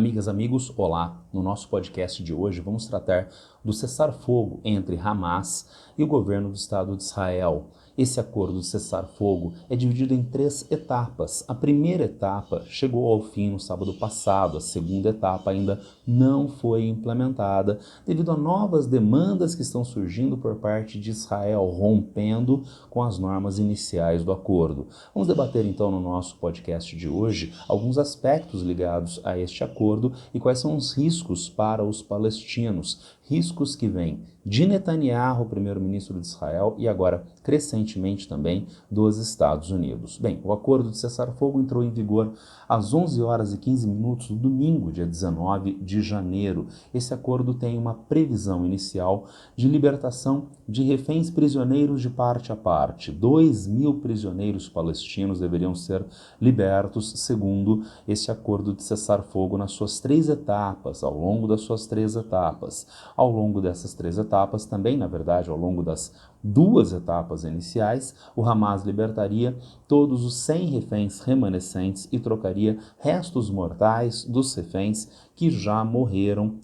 Amigas, amigos, olá! No nosso podcast de hoje vamos tratar do cessar-fogo entre Hamas e o governo do Estado de Israel. Esse acordo de cessar-fogo é dividido em 3 etapas. A primeira etapa chegou ao fim no sábado passado, a segunda etapa ainda não foi implementada devido a novas demandas que estão surgindo por parte de Israel, rompendo com as normas iniciais do acordo. Vamos debater então no nosso podcast de hoje alguns aspectos ligados a este acordo e quais são os riscos para os palestinos, riscos que vêm de Netanyahu, primeiro-ministro de Israel, e agora crescentemente também dos Estados Unidos. Bem, o acordo de cessar-fogo entrou em vigor às 11 horas e 15 minutos do domingo, dia 19 de janeiro. Esse acordo tem uma previsão inicial de libertação de reféns prisioneiros de parte a parte. 2.000 prisioneiros palestinos deveriam ser libertos, segundo esse acordo de cessar-fogo nas suas 3 etapas, ao longo das suas 3 etapas. Ao longo dessas 3 etapas, também, na verdade, ao longo das 2 etapas iniciais, o Hamas libertaria todos os 100 reféns remanescentes e trocaria restos mortais dos reféns que já morreram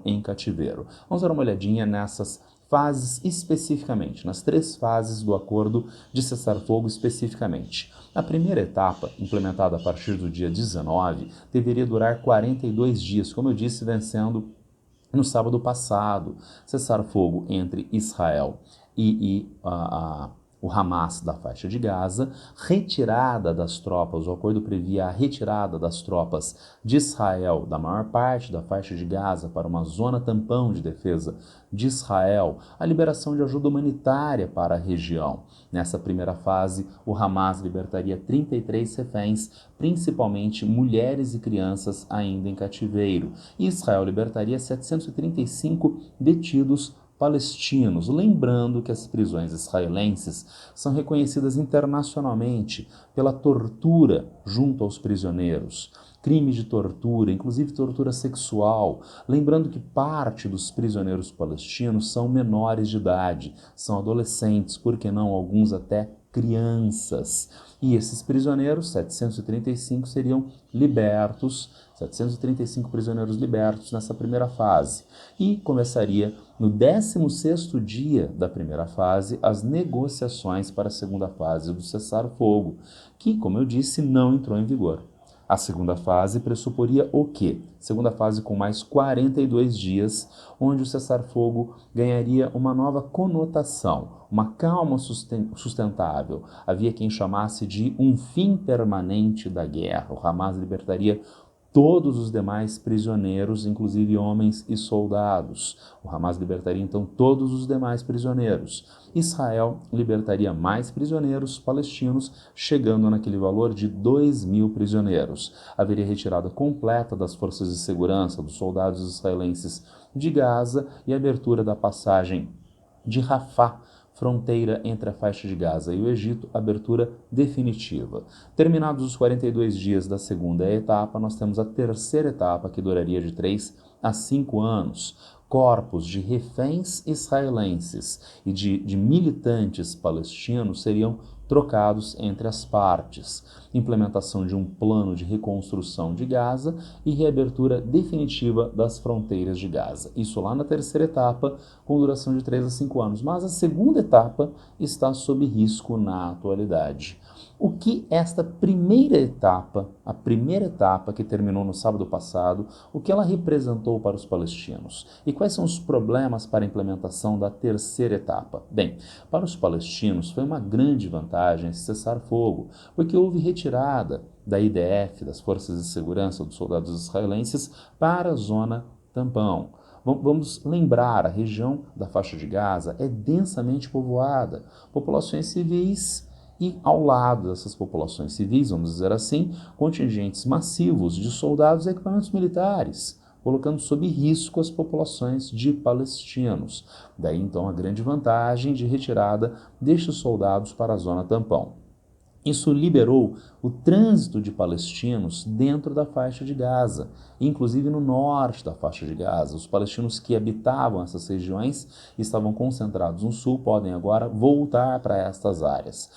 em cativeiro. Vamos dar uma olhadinha nessas fases especificamente, nas 3 fases do acordo de cessar-fogo especificamente. A primeira etapa, implementada a partir do dia 19, deveria durar 42 dias, como eu disse, vencendo no sábado passado, cessar-fogo entre Israel e o Hamas da faixa de Gaza, retirada das tropas, o acordo previa a retirada das tropas de Israel da maior parte da faixa de Gaza para uma zona tampão de defesa de Israel, a liberação de ajuda humanitária para a região. Nessa primeira fase, o Hamas libertaria 33 reféns, principalmente mulheres e crianças ainda em cativeiro, e Israel libertaria 735 detidos palestinos, lembrando que as prisões israelenses são reconhecidas internacionalmente pela tortura junto aos prisioneiros, crimes de tortura, inclusive tortura sexual, lembrando que parte dos prisioneiros palestinos são menores de idade, são adolescentes, por que não alguns até crianças. E esses prisioneiros, 735, seriam libertos, 735 prisioneiros libertos nessa primeira fase. E começaria no 16º dia da primeira fase as negociações para a segunda fase do cessar-fogo, que, como eu disse, não entrou em vigor. A segunda fase pressuporia o quê? Segunda fase com mais 42 dias, onde o cessar-fogo ganharia uma nova conotação, uma calma sustentável. Havia quem chamasse de um fim permanente da guerra. O Hamas libertaria todos os demais prisioneiros, inclusive homens e soldados. O Hamas libertaria então todos os demais prisioneiros. Israel libertaria mais prisioneiros palestinos, chegando naquele valor de 2.000 prisioneiros. Haveria retirada completa das forças de segurança dos soldados israelenses de Gaza e abertura da passagem de Rafah, fronteira entre a faixa de Gaza e o Egito, abertura definitiva. Terminados os 42 dias da segunda etapa, nós temos a terceira etapa, que duraria de 3 a 5 anos. Corpos de reféns israelenses e de militantes palestinos seriam trocados entre as partes, implementação de um plano de reconstrução de Gaza e reabertura definitiva das fronteiras de Gaza. Isso lá na terceira etapa, com duração de 3 a 5 anos. Mas a segunda etapa está sob risco na atualidade. O que esta primeira etapa, a primeira etapa que terminou no sábado passado, o que ela representou para os palestinos? E quais são os problemas para a implementação da terceira etapa? Bem, para os palestinos foi uma grande vantagem esse cessar-fogo, porque houve retirada da IDF, das forças de segurança dos soldados israelenses, para a zona tampão. Vamos lembrar, a região da faixa de Gaza é densamente povoada, populações civis e ao lado dessas populações civis, vamos dizer assim, contingentes massivos de soldados e equipamentos militares, colocando sob risco as populações de palestinos. Daí então a grande vantagem de retirada destes soldados para a zona tampão. Isso liberou o trânsito de palestinos dentro da faixa de Gaza, inclusive no norte da faixa de Gaza. Os palestinos que habitavam essas regiões e estavam concentrados no sul podem agora voltar para estas áreas.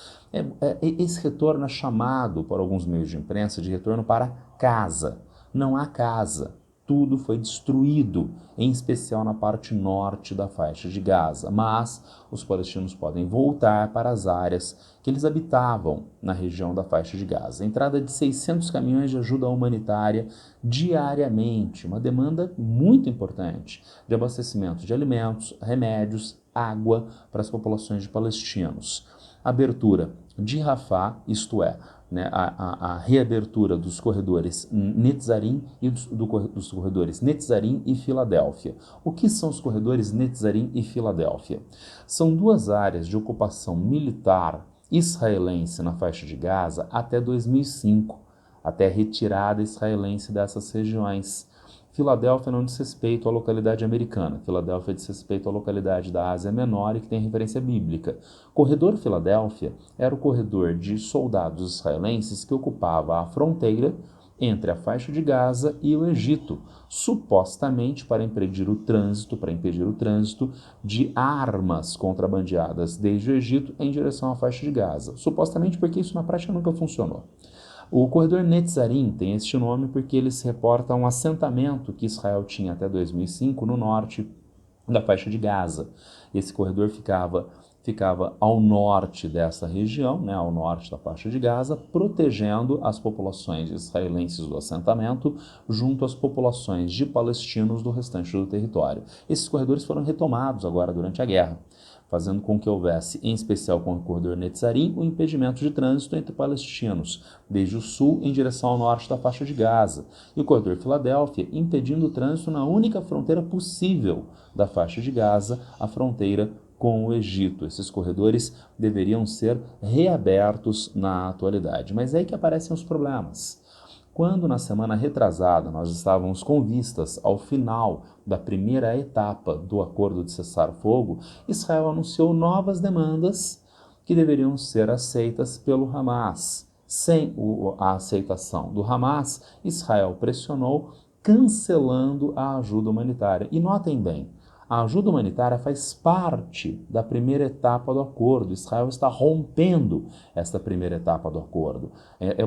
Esse retorno é chamado por alguns meios de imprensa de retorno para casa. não há casa. Tudo foi destruído, em especial na parte norte da faixa de Gaza. Mas os palestinos podem voltar para as áreas que eles habitavam na região da faixa de Gaza. A entrada de 600 caminhões de ajuda humanitária diariamente, uma demanda muito importante de abastecimento de alimentos, remédios, água para as populações de palestinos. Abertura de Rafah, isto é, né, a reabertura dos corredores Netzarim e dos corredores Netzarim e Filadélfia. O que são os corredores Netzarim e Filadélfia? São duas áreas de ocupação militar israelense na faixa de Gaza até 2005, até a retirada israelense dessas regiões. Filadélfia não diz respeito à localidade americana. Filadélfia diz respeito à localidade da Ásia Menor e que tem referência bíblica. Corredor Filadélfia era o corredor de soldados israelenses que ocupava a fronteira entre a faixa de Gaza e o Egito, supostamente para impedir o trânsito de armas contrabandeadas desde o Egito em direção à faixa de Gaza. Supostamente porque isso na prática nunca funcionou. O corredor Netzarim tem este nome porque ele se reporta a um assentamento que Israel tinha até 2005 no norte da faixa de Gaza. Esse corredor ficava ao norte dessa região, né, ao norte da faixa de Gaza, protegendo as populações israelenses do assentamento junto às populações de palestinos do restante do território. Esses corredores foram retomados agora durante a guerra, fazendo com que houvesse, em especial com o corredor Netzarim, o impedimento de trânsito entre palestinos, desde o sul em direção ao norte da faixa de Gaza, e o corredor Filadélfia, impedindo o trânsito na única fronteira possível da faixa de Gaza, a fronteira com o Egito. Esses corredores deveriam ser reabertos na atualidade, mas é aí que aparecem os problemas. Quando na semana retrasada nós estávamos com vistas ao final da primeira etapa do acordo de cessar-fogo, Israel anunciou novas demandas que deveriam ser aceitas pelo Hamas. Sem a aceitação do Hamas, Israel pressionou, cancelando a ajuda humanitária. E notem bem, a ajuda humanitária faz parte da primeira etapa do acordo. Israel está rompendo esta primeira etapa do acordo.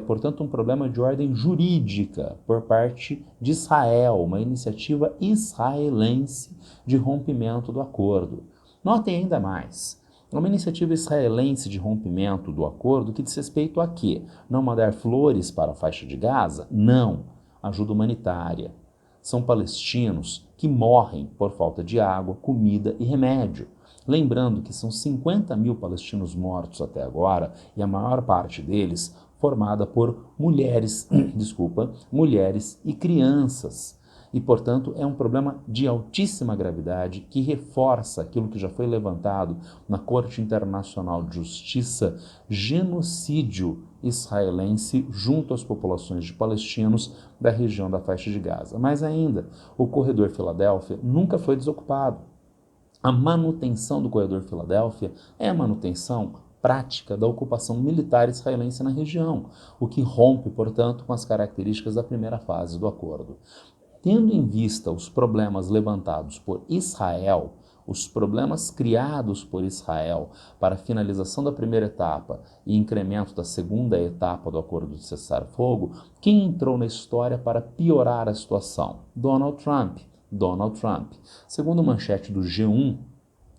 Portanto, um problema de ordem jurídica por parte de Israel, uma iniciativa israelense de rompimento do acordo. Notem ainda mais. Uma iniciativa israelense de rompimento do acordo que diz respeito a quê? Não mandar flores para a faixa de Gaza? Não. Ajuda humanitária. São palestinos que morrem por falta de água, comida e remédio. Lembrando que são 50 mil palestinos mortos até agora e a maior parte deles formada por mulheres, mulheres e crianças. E, portanto, é um problema de altíssima gravidade que reforça aquilo que já foi levantado na Corte Internacional de Justiça, genocídio israelense junto às populações de palestinos da região da faixa de Gaza. Mais ainda, o corredor Filadélfia nunca foi desocupado. A manutenção do corredor Filadélfia é a manutenção prática da ocupação militar israelense na região, o que rompe, portanto, com as características da primeira fase do acordo. Tendo em vista os problemas levantados por Israel, os problemas criados por Israel para a finalização da primeira etapa e incremento da segunda etapa do acordo de cessar-fogo, quem entrou na história para piorar a situação? Donald Trump. Segundo a manchete do G1,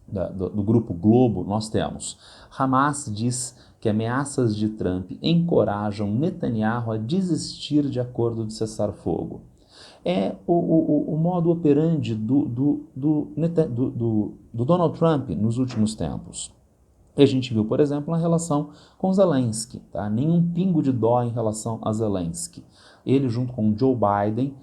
do Grupo Globo, nós temos: Hamas diz que ameaças de Trump encorajam Netanyahu a desistir de acordo de cessar-fogo. É o modo operandi do Donald Trump nos últimos tempos. E a gente viu, por exemplo, na relação com Zelensky, tá? Nenhum pingo de dó em relação a Zelensky. Ele, junto com Joe Biden,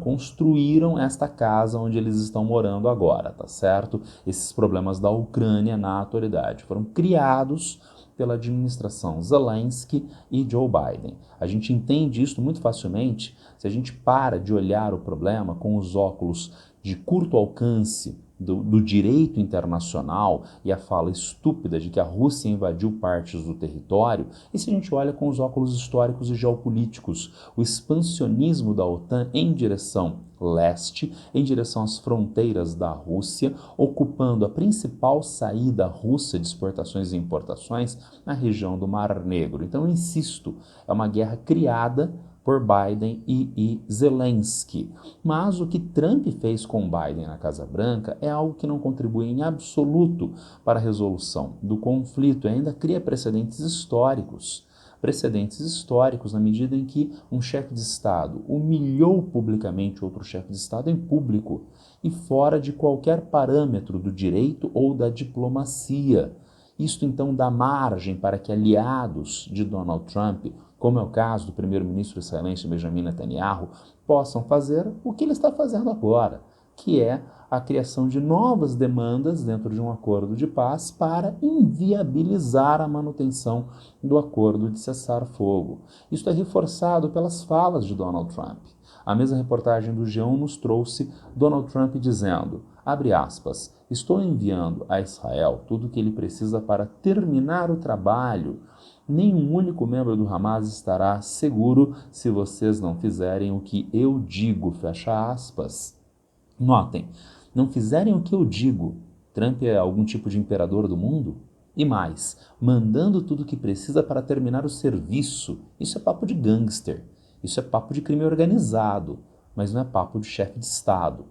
construíram esta casa onde eles estão morando agora, tá certo? Esses problemas da Ucrânia na atualidade foram criados pela administração Zelensky e Joe Biden. A gente entende isso muito facilmente se a gente para de olhar o problema com os óculos de curto alcance do direito internacional e a fala estúpida de que a Rússia invadiu partes do território, e se a gente olha com os óculos históricos e geopolíticos, o expansionismo da OTAN em direção leste, em direção às fronteiras da Rússia, ocupando a principal saída russa de exportações e importações na região do Mar Negro. Então, eu insisto, é uma guerra criada por Biden e Zelensky. Mas o que Trump fez com Biden na Casa Branca é algo que não contribui em absoluto para a resolução do conflito e ainda cria precedentes históricos. Precedentes históricos na medida em que um chefe de Estado humilhou publicamente outro chefe de Estado em público e fora de qualquer parâmetro do direito ou da diplomacia. Isto então dá margem para que aliados de Donald Trump, como é o caso do primeiro-ministro israelense Benjamin Netanyahu, possam fazer o que ele está fazendo agora, que é a criação de novas demandas dentro de um acordo de paz para inviabilizar a manutenção do acordo de cessar-fogo. Isso é reforçado pelas falas de Donald Trump. A mesma reportagem do G1 nos trouxe Donald Trump dizendo, abre aspas, estou enviando a Israel tudo o que ele precisa para terminar o trabalho. Nenhum único membro do Hamas estará seguro se vocês não fizerem o que eu digo, fecha aspas. Notem, não fizerem o que eu digo. Trump é algum tipo de imperador do mundo? E mais, mandando tudo o que precisa para terminar o serviço. Isso é papo de gangster. Isso é papo de crime organizado, mas não é papo de chefe de Estado.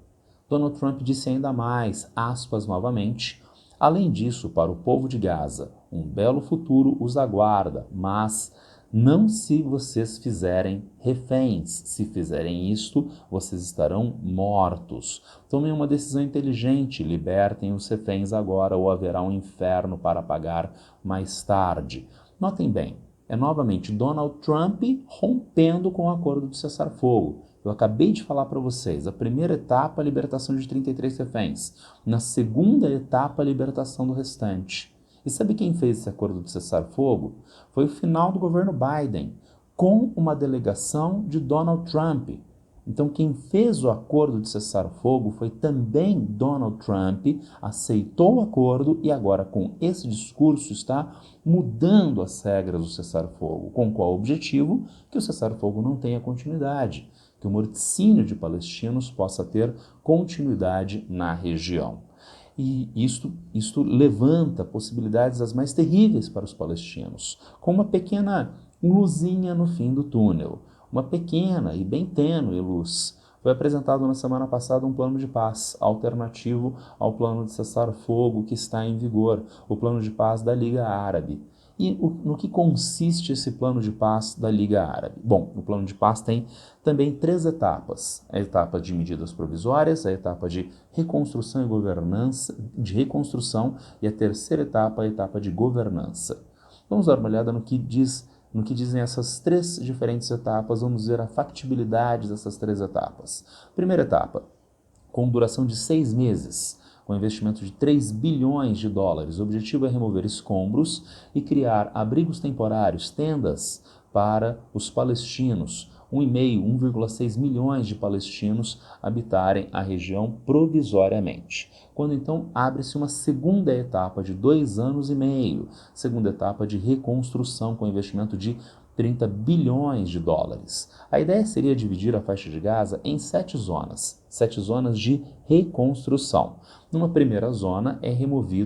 Donald Trump disse ainda mais, aspas novamente, além disso, para o povo de Gaza, um belo futuro os aguarda, mas não se vocês fizerem reféns. Se fizerem isto, vocês estarão mortos. Tomem uma decisão inteligente, libertem os reféns agora ou haverá um inferno para pagar mais tarde. Notem bem, é novamente Donald Trump rompendo com o acordo de cessar-fogo. Eu acabei de falar para vocês, a primeira etapa, a libertação de 33 reféns. Na segunda etapa, a libertação do restante. E sabe quem fez esse acordo de cessar-fogo? Foi o final do governo Biden, com uma delegação de Donald Trump. Então, quem fez o acordo de cessar-fogo foi também Donald Trump, aceitou o acordo e agora, com esse discurso, está mudando as regras do cessar-fogo. Com qual objetivo? Que o cessar-fogo não tenha continuidade, que o morticínio de palestinos possa ter continuidade na região. E isto levanta possibilidades as mais terríveis para os palestinos, com uma pequena luzinha no fim do túnel. Uma pequena e bem tênue luz. Foi apresentado na semana passada um plano de paz alternativo ao plano de cessar-fogo que está em vigor, o plano de paz da Liga Árabe. E no que consiste esse plano de paz da Liga Árabe? Bom, o plano de paz tem também 3 etapas. A etapa de medidas provisórias, a etapa de reconstrução e governança, e a terceira etapa, a etapa de governança. Vamos dar uma olhada no que dizem essas 3 diferentes etapas, vamos ver a factibilidade dessas 3 etapas. Primeira etapa, com duração de 6 meses, com investimento de 3 bilhões de dólares. O objetivo é remover escombros e criar abrigos temporários, tendas, para os palestinos. 1,6 milhões de palestinos habitarem a região provisoriamente. Quando então abre-se uma segunda etapa de 2 anos e meio, segunda etapa de reconstrução com investimento de 30 bilhões de dólares. A ideia seria dividir a faixa de Gaza em 7 zonas de reconstrução. Numa primeira zona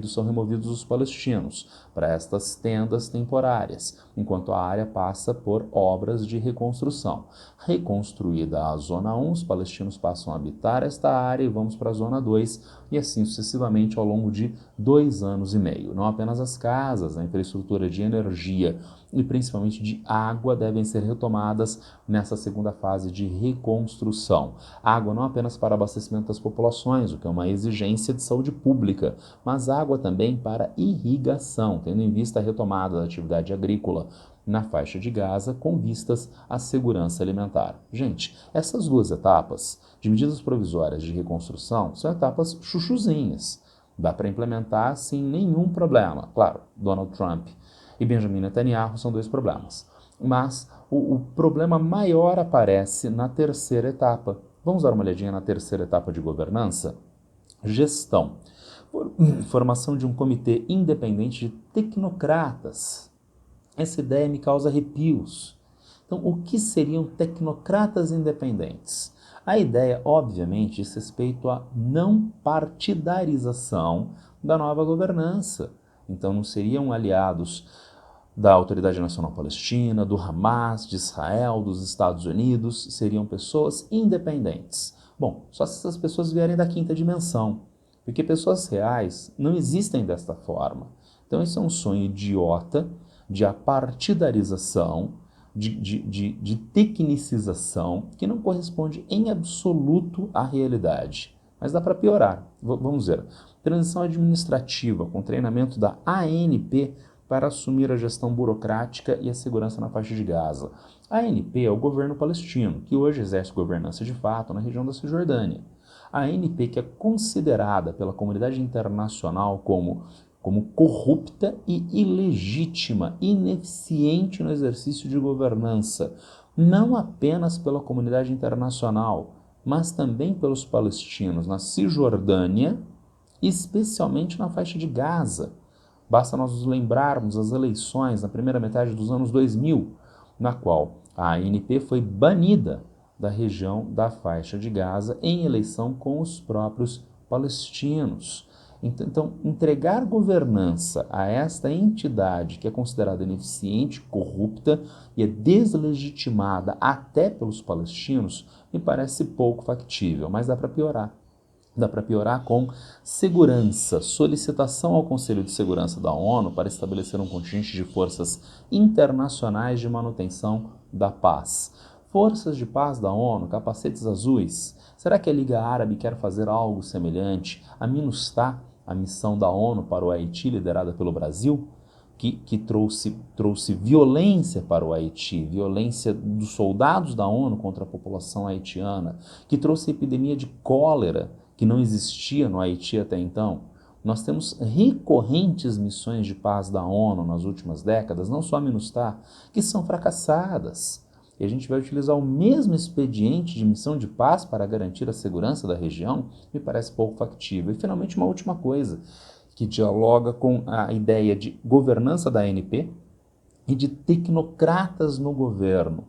são removidos os palestinos para estas tendas temporárias, enquanto a área passa por obras de reconstrução. Reconstruída a zona 1, os palestinos passam a habitar esta área e vamos para a zona 2 e assim sucessivamente ao longo de 2 anos e meio. Não apenas as casas, a infraestrutura de energia e principalmente de água devem ser retomadas nessa segunda fase de reconstrução. Água não apenas para abastecimento das populações, o que é uma exigência de saúde pública, mas água também para irrigação, tendo em vista a retomada da atividade agrícola na faixa de Gaza com vistas à segurança alimentar. Gente, essas 2 etapas de medidas provisórias de reconstrução são etapas chuchuzinhas. Dá para implementar sem nenhum problema. Claro, Donald Trump e Benjamin Netanyahu são 2 problemas. Mas o problema maior aparece na terceira etapa. Vamos dar uma olhadinha na terceira etapa de governança? Gestão. Formação de um comitê independente de tecnocratas. Essa ideia me causa arrepios. Então, o que seriam tecnocratas independentes? A ideia, obviamente, diz respeito à não partidarização da nova governança. Então, não seriam aliados da Autoridade Nacional Palestina, do Hamas, de Israel, dos Estados Unidos, seriam pessoas independentes. Bom, só se essas pessoas vierem da quinta dimensão, porque pessoas reais não existem desta forma. Então esse é um sonho idiota de apartidarização, de tecnicização, que não corresponde em absoluto à realidade. Mas dá para piorar. Vamos ver. Transição administrativa com treinamento da ANP para assumir a gestão burocrática e a segurança na faixa de Gaza. A ANP é o governo palestino, que hoje exerce governança de fato na região da Cisjordânia. A ANP, que é considerada pela comunidade internacional como corrupta e ilegítima, ineficiente no exercício de governança, não apenas pela comunidade internacional, mas também pelos palestinos na Cisjordânia, especialmente na faixa de Gaza. Basta nós nos lembrarmos das eleições na primeira metade dos anos 2000, na qual a ANP foi banida da região da faixa de Gaza em eleição com os próprios palestinos. Então, entregar governança a esta entidade que é considerada ineficiente, corrupta e é deslegitimada até pelos palestinos, me parece pouco factível, mas dá para piorar. Dá para piorar com segurança, solicitação ao Conselho de Segurança da ONU para estabelecer um contingente de forças internacionais de manutenção da paz. Forças de paz da ONU, capacetes azuis. Será que a Liga Árabe quer fazer algo semelhante? A MINUSTAH, a missão da ONU para o Haiti, liderada pelo Brasil, que trouxe violência para o Haiti, violência dos soldados da ONU contra a população haitiana, que trouxe epidemia de cólera, que não existia no Haiti até então. Nós temos recorrentes missões de paz da ONU nas últimas décadas, não só a MINUSTAH, que são fracassadas. E a gente vai utilizar o mesmo expediente de missão de paz para garantir a segurança da região? Me parece pouco factível. E, finalmente, uma última coisa, que dialoga com a ideia de governança da ANP e de tecnocratas no governo.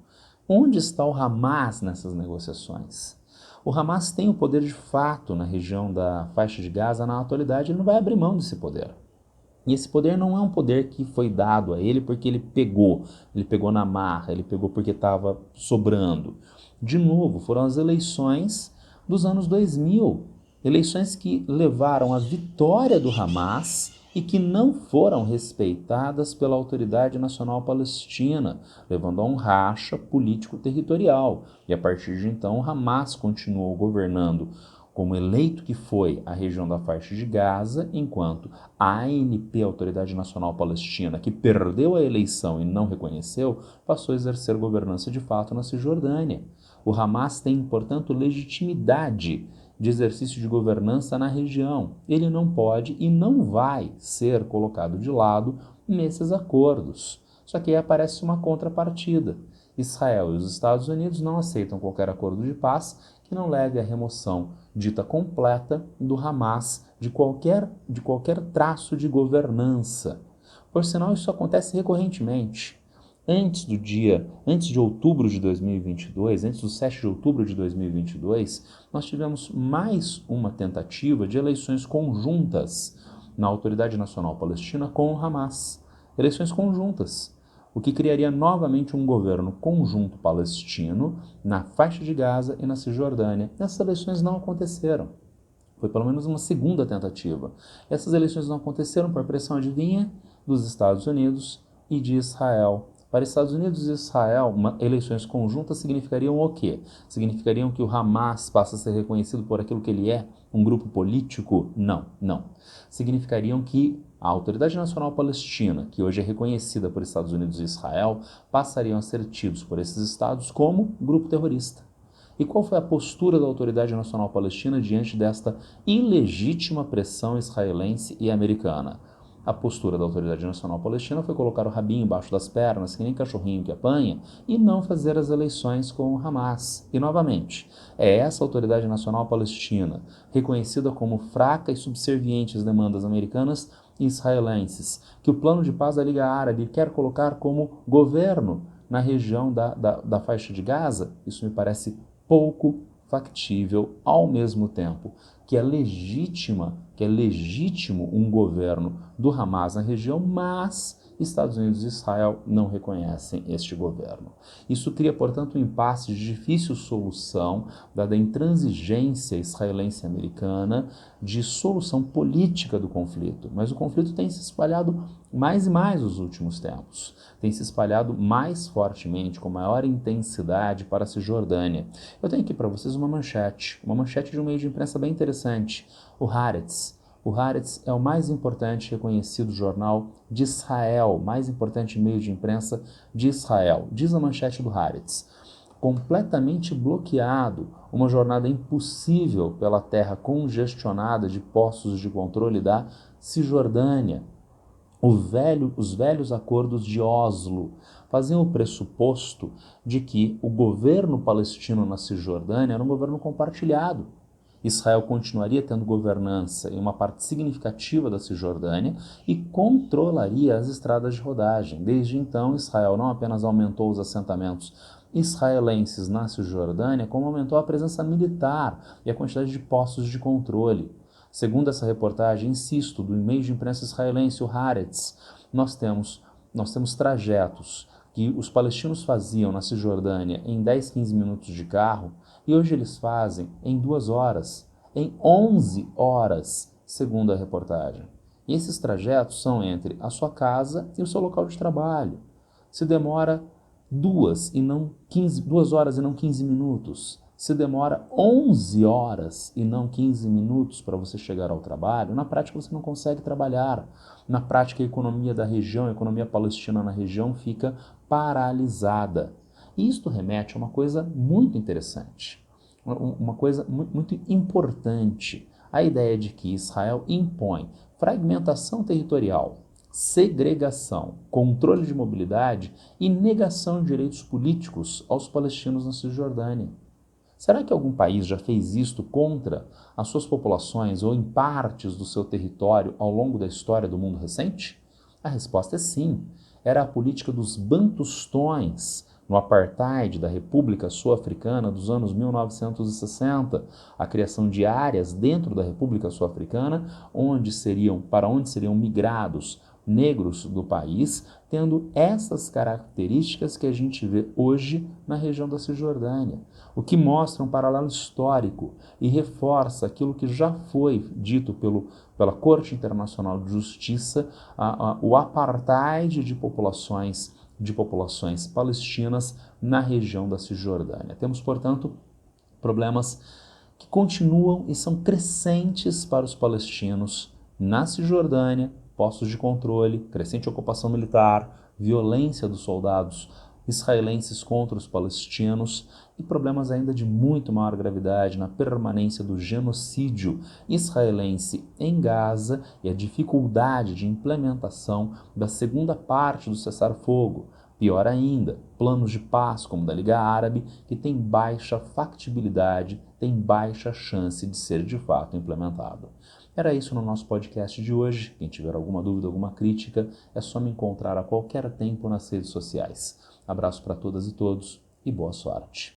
Onde está o Hamas nessas negociações? O Hamas tem o poder de fato na região da faixa de Gaza na atualidade, ele não vai abrir mão desse poder. E esse poder não é um poder que foi dado a ele porque ele pegou na marra, ele pegou porque estava sobrando. De novo, foram as eleições dos anos 2000, eleições que levaram à vitória do Hamas e que não foram respeitadas pela Autoridade Nacional Palestina, levando a um racha político-territorial. E a partir de então, o Hamas continuou governando como eleito que foi a região da faixa de Gaza, enquanto a ANP, a Autoridade Nacional Palestina, que perdeu a eleição e não reconheceu, passou a exercer governança de fato na Cisjordânia. O Hamas tem, portanto, legitimidade de exercício de governança na região. Ele não pode e não vai ser colocado de lado nesses acordos. Só que aí aparece uma contrapartida. Israel e os Estados Unidos não aceitam qualquer acordo de paz que não leve à remoção dita completa do Hamas de qualquer traço de governança. Por sinal, isso acontece recorrentemente. Antes de outubro de 2022, antes do 7 de outubro de 2022, nós tivemos mais uma tentativa de eleições conjuntas na Autoridade Nacional Palestina com o Hamas. Eleições conjuntas, o que criaria novamente um governo conjunto palestino na faixa de Gaza e na Cisjordânia. Essas eleições não aconteceram. Foi pelo menos uma segunda tentativa. Essas eleições não aconteceram por pressão, adivinha, dos Estados Unidos e de Israel. Para Estados Unidos e Israel, eleições conjuntas significariam o quê? Significariam que o Hamas passa a ser reconhecido por aquilo que ele é, um grupo político? Não. Significariam que a Autoridade Nacional Palestina, que hoje é reconhecida por Estados Unidos e Israel, passariam a ser tidos por esses estados como grupo terrorista. E qual foi a postura da Autoridade Nacional Palestina diante desta ilegítima pressão israelense e americana? A postura da Autoridade Nacional Palestina foi colocar o rabinho embaixo das pernas, que nem cachorrinho que apanha, e não fazer as eleições com o Hamas. E, novamente, é essa Autoridade Nacional Palestina, reconhecida como fraca e subserviente às demandas americanas e israelenses, que o plano de paz da Liga Árabe quer colocar como governo na região da faixa de Gaza. Isso me parece pouco factível, ao mesmo tempo que é legítimo um governo do Hamas na região, mas Estados Unidos e Israel não reconhecem este governo. Isso cria, portanto, um impasse de difícil solução, dada a intransigência israelense e americana de solução política do conflito. Mas o conflito tem se espalhado mais e mais nos últimos tempos. Tem se espalhado mais fortemente, com maior intensidade para a Cisjordânia. Eu tenho aqui para vocês uma manchete de um meio de imprensa bem interessante, o Haaretz. O Haaretz é o mais importante e reconhecido jornal de Israel, mais importante meio de imprensa de Israel. Diz a manchete do Haaretz: completamente bloqueado, uma jornada impossível pela terra congestionada de postos de controle da Cisjordânia. Os velhos acordos de Oslo faziam o pressuposto de que o governo palestino na Cisjordânia era um governo compartilhado. Israel continuaria tendo governança em uma parte significativa da Cisjordânia e controlaria as estradas de rodagem. Desde então, Israel não apenas aumentou os assentamentos israelenses na Cisjordânia, como aumentou a presença militar e a quantidade de postos de controle. Segundo essa reportagem, insisto, do e-mail de imprensa israelense, o Haaretz, nós temos trajetos que os palestinos faziam na Cisjordânia em 10, 15 minutos de carro, e hoje eles fazem em 2 horas, em 11 horas, segundo a reportagem. E esses trajetos são entre a sua casa e o seu local de trabalho. Se demora 2 horas e não 15 minutos. Se demora 11 horas e não 15 minutos para você chegar ao trabalho, na prática você não consegue trabalhar. Na prática, a economia da região, a economia palestina na região fica paralisada. E isto remete a uma coisa muito interessante, uma coisa muito importante, a ideia de que Israel impõe fragmentação territorial, segregação, controle de mobilidade e negação de direitos políticos aos palestinos na Cisjordânia. Será que algum país já fez isto contra as suas populações ou em partes do seu território ao longo da história do mundo recente? A resposta é sim. Era a política dos bantustões no apartheid da República Sul-Africana dos anos 1960, a criação de áreas dentro da República Sul-Africana para onde seriam migrados negros do país, tendo essas características que a gente vê hoje na região da Cisjordânia, o que mostra um paralelo histórico e reforça aquilo que já foi dito pela Corte Internacional de Justiça, o apartheid de populações palestinas na região da Cisjordânia. Temos, portanto, problemas que continuam e são crescentes para os palestinos na Cisjordânia, postos de controle, crescente ocupação militar, violência dos soldados israelenses contra os palestinos e problemas ainda de muito maior gravidade na permanência do genocídio israelense em Gaza e a dificuldade de implementação da segunda parte do cessar-fogo. Pior ainda, planos de paz como o da Liga Árabe, que tem baixa factibilidade, tem baixa chance de ser de fato implementado. Era isso no nosso podcast de hoje. Quem tiver alguma dúvida, alguma crítica, é só me encontrar a qualquer tempo nas redes sociais. Abraço para todas e todos e boa sorte.